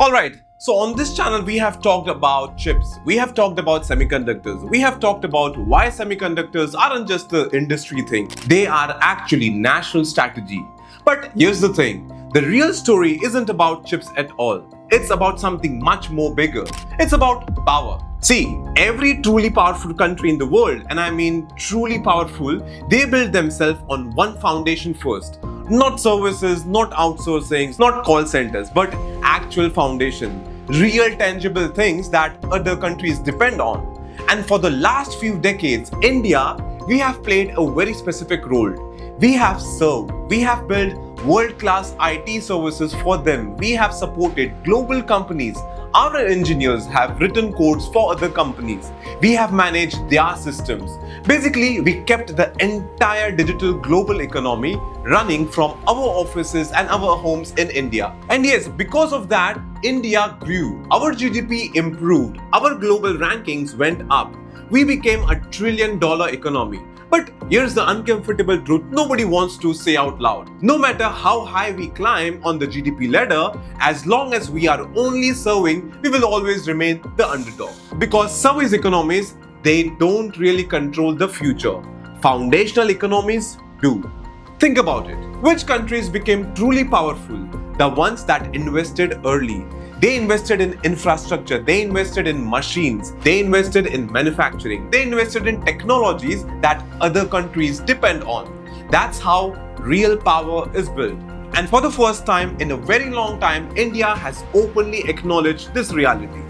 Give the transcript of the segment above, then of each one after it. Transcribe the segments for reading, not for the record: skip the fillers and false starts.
Alright, so on this channel we have talked about chips, we have talked about semiconductors, we have talked about why semiconductors aren't just the industry thing, they are actually national strategy. But here's the thing, the real story isn't about chips at all. It's about something much more bigger. It's about power. See, every truly powerful country in the world, and I mean truly powerful, they build themselves on one foundation first. Not services, not outsourcing, not call centers, but actual foundation. Real tangible things that other countries depend on. And for the last few decades, India, we have played a very specific role. We have served, we have built world-class IT services for them. We have supported global companies. Our engineers have written codes for other companies. We have managed their systems. Basically, we kept the entire digital global economy running from our offices and our homes in India. And yes, because of that, India grew. Our GDP improved. Our global rankings went up. We became a $1 trillion economy. But here's the uncomfortable truth nobody wants to say out loud. No matter how high we climb on the GDP ladder, as long as we are only serving, we will always remain the underdog. Because service economies, they don't really control the future. Foundational economies do. Think about it. Which countries became truly powerful? The ones that invested early. They invested in infrastructure, they invested in machines, they invested in manufacturing, they invested in technologies that other countries depend on. That's how real power is built. And for the first time in a very long time, India has openly acknowledged this reality.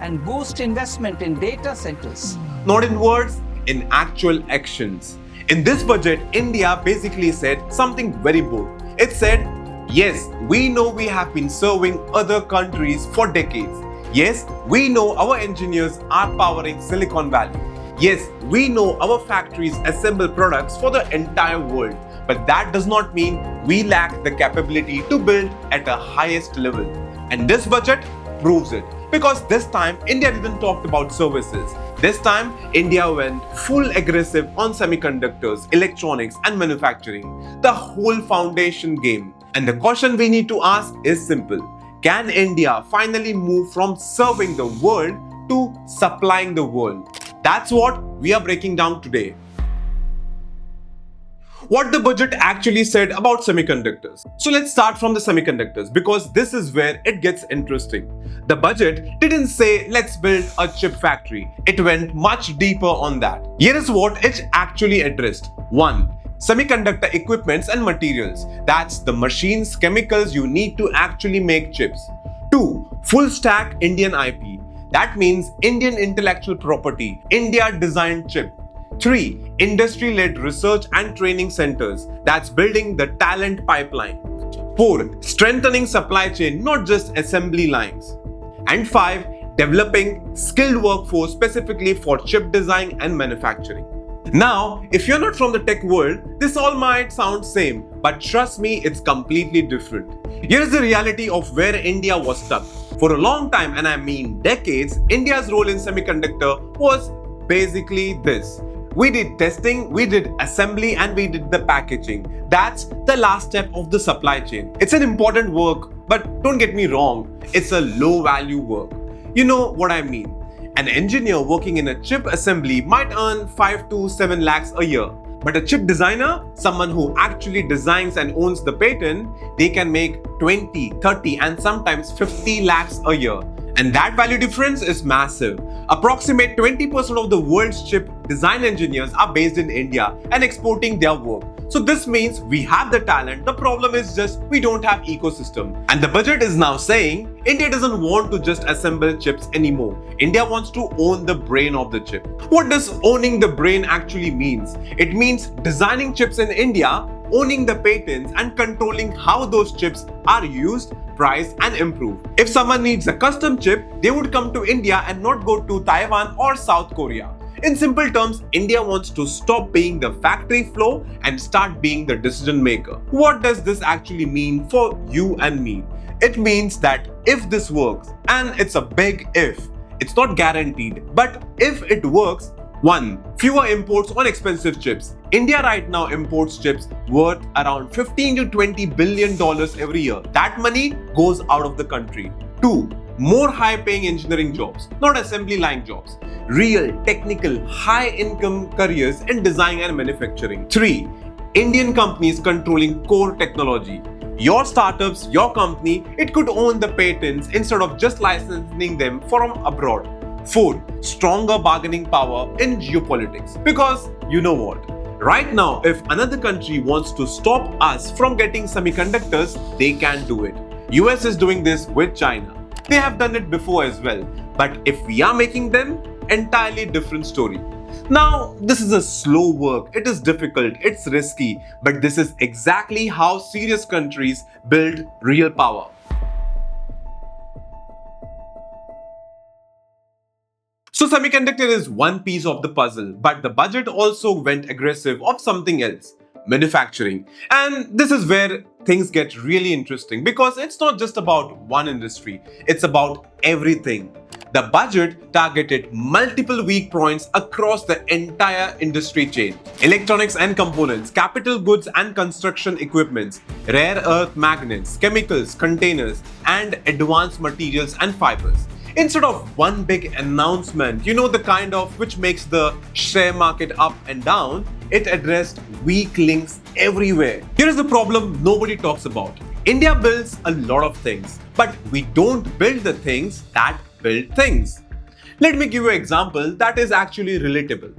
And boost investment in data centers. Not in words, in actual actions. In this budget, India basically said something very bold. It said, yes, we know we have been serving other countries for decades. Yes, we know our engineers are powering Silicon Valley. Yes, we know our factories assemble products for the entire world. But that does not mean we lack the capability to build at the highest level. And this budget proves it. Because this time, India didn't talk about services. This time, India went full aggressive on semiconductors, electronics and manufacturing. The whole foundation game. And the question we need to ask is simple. Can India finally move from serving the world to supplying the world? That's what we are breaking down today. What the budget actually said about semiconductors. So let's start from the semiconductors because this is where it gets interesting. The budget didn't say let's build a chip factory. It went much deeper on that. Here is what it actually addressed. 1. Semiconductor equipments and materials. That's the machines, chemicals you need to actually make chips. 2. Full stack Indian IP. That means Indian intellectual property, India designed chip. 3. Industry-led research and training centers. That's building the talent pipeline. 4. Strengthening supply chain, not just assembly lines. And 5. Developing skilled workforce specifically for chip design and manufacturing. Now, if you're not from the tech world, this all might sound same, but trust me, it's completely different. Here's the reality of where India was stuck. For a long time, and I mean decades, India's role in semiconductor was basically this. We did testing, we did assembly, and we did the packaging. That's the last step of the supply chain. It's an important work, but don't get me wrong, it's a low value work. You know what I mean. An engineer working in a chip assembly might earn 5 to 7 lakhs a year. But a chip designer, someone who actually designs and owns the patent, they can make 20, 30 and sometimes 50 lakhs a year. And that value difference is massive. Approximate 20% of the world's chip design engineers are based in India and exporting their work. So this means we have the talent. The problem is just we don't have ecosystem. And the budget is now saying India doesn't want to just assemble chips anymore. India wants to own the brain of the chip. What does owning the brain actually means? It means designing chips in India, owning the patents and controlling how those chips are used, priced and improved. If someone needs a custom chip, they would come to India and not go to Taiwan or South Korea. In simple terms, India wants to stop being the factory floor and start being the decision maker. What does this actually mean for you and me? It means that if this works, and it's a big if, it's not guaranteed, but if it works, 1. Fewer imports on expensive chips. India right now imports chips worth around $15 to $20 billion every year. That money goes out of the country. 2. More high-paying engineering jobs, not assembly line jobs. Real, technical, high-income careers in design and manufacturing. 3. Indian companies controlling core technology. Your startups, your company, it could own the patents instead of just licensing them from abroad. 4. Stronger bargaining power in geopolitics. Because you know what? Right now, if another country wants to stop us from getting semiconductors, they can do it. US is doing this with China. They have done it before as well. But if we are making them, entirely different story. Now, this is a slow work, it is difficult, it's risky, but this is exactly how serious countries build real power. So semiconductor is one piece of the puzzle, but the budget also went aggressive of something else, manufacturing. And this is where things get really interesting because it's not just about one industry, it's about everything. The budget targeted multiple weak points across the entire industry chain. Electronics and components, capital goods and construction equipments, rare earth magnets, chemicals, containers, and advanced materials and fibers. Instead of one big announcement, the kind of which makes the share market up and down, it addressed weak links everywhere. Here is the problem nobody talks about. India builds a lot of things, but we don't build the things that build things. Let me give you an example that is actually relatable.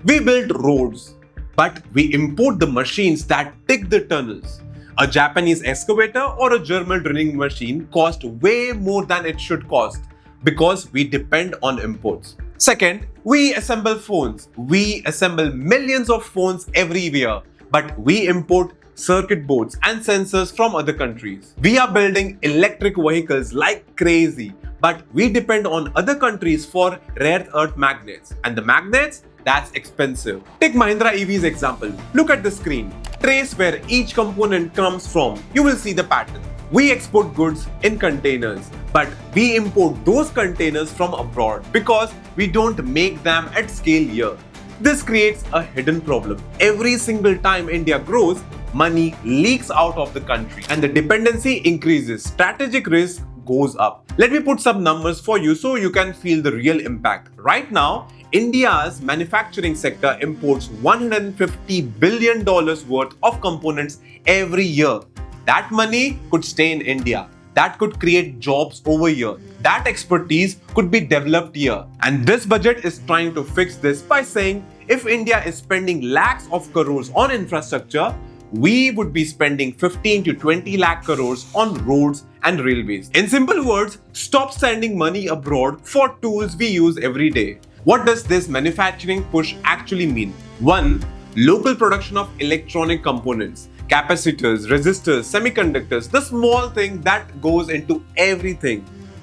We build roads, but we import the machines that dig the tunnels. A Japanese excavator or a German drilling machine cost way more than it should cost because we depend on imports. Second, we assemble phones. We assemble millions of phones every year, but we import circuit boards and sensors from other countries. We are building electric vehicles like crazy, but we depend on other countries for rare earth magnets. And the magnets, that's expensive. Take Mahindra EV's example. Look at the screen. Trace where each component comes from. You will see the pattern. We export goods in containers, but we import those containers from abroad because we don't make them at scale here. This creates a hidden problem. Every single time India grows, money leaks out of the country and the dependency increases. Strategic risk goes up. Let me put some numbers for you so you can feel the real impact. Right now, India's manufacturing sector imports $150 billion worth of components every year. That money could stay in India. That could create jobs over here. That expertise could be developed here. And this budget is trying to fix this by saying if India is spending lakhs of crores on infrastructure, we would be spending 15 to 20 lakh crores on roads and railways. In simple words, stop sending money abroad for tools we use every day. What does this manufacturing push actually mean? 1. Local production of electronic components. Capacitors, resistors, semiconductors, the small thing that goes into everything.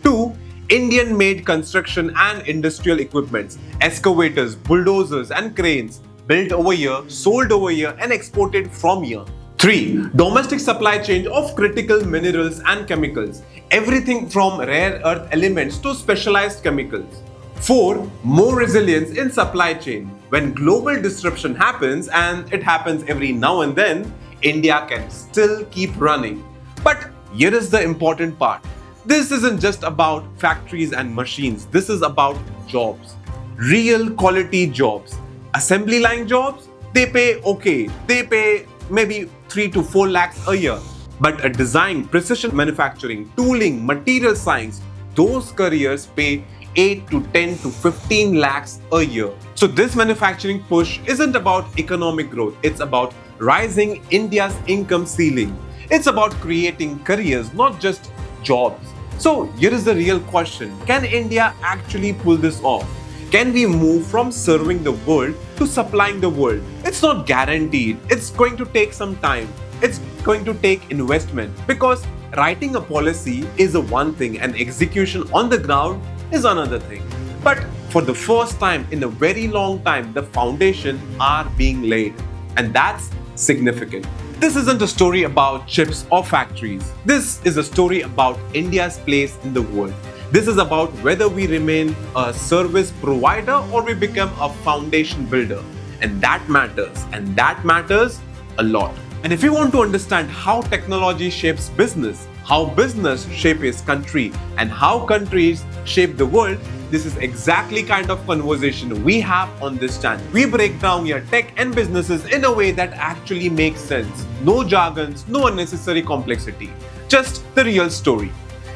2. Indian-made construction and industrial equipments, excavators, bulldozers and cranes, built over here, sold over here and exported from here. 3. Domestic supply chain of critical minerals and chemicals, everything from rare earth elements to specialized chemicals. 4. More resilience in supply chain. When global disruption happens, and it happens every now and then, India can still keep running. But here is the important part. This isn't just about factories and machines. This is about jobs. Real quality jobs. Assembly line jobs, they pay okay. They pay maybe 3 to 4 lakhs a year. But a design, precision manufacturing, tooling, material science, those careers pay 8 to 10 to 15 lakhs a year. So this manufacturing push isn't about economic growth. It's about rising India's income ceiling. It's about creating careers, not just jobs. So here is the real question. Can India actually pull this off? Can we move from serving the world to supplying the world? It's not guaranteed. It's going to take some time. It's going to take investment because writing a policy is a one thing and execution on the ground is another thing. But for the first time in a very long time, the foundation are being laid. And that's significant. This isn't a story about chips or factories. This is a story about India's place in the world. This is about whether we remain a service provider or we become a foundation builder. And that matters. And that matters a lot. And if you want to understand how technology shapes business, how business shapes country and how countries shape the world, this is exactly kind of conversation we have on this channel. We break down your tech and businesses in a way that actually makes sense. No jargons, no unnecessary complexity. Just the real story.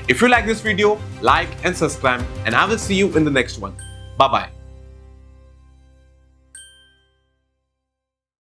If you like this video, like and subscribe, and I will see you in the next one. Bye-bye.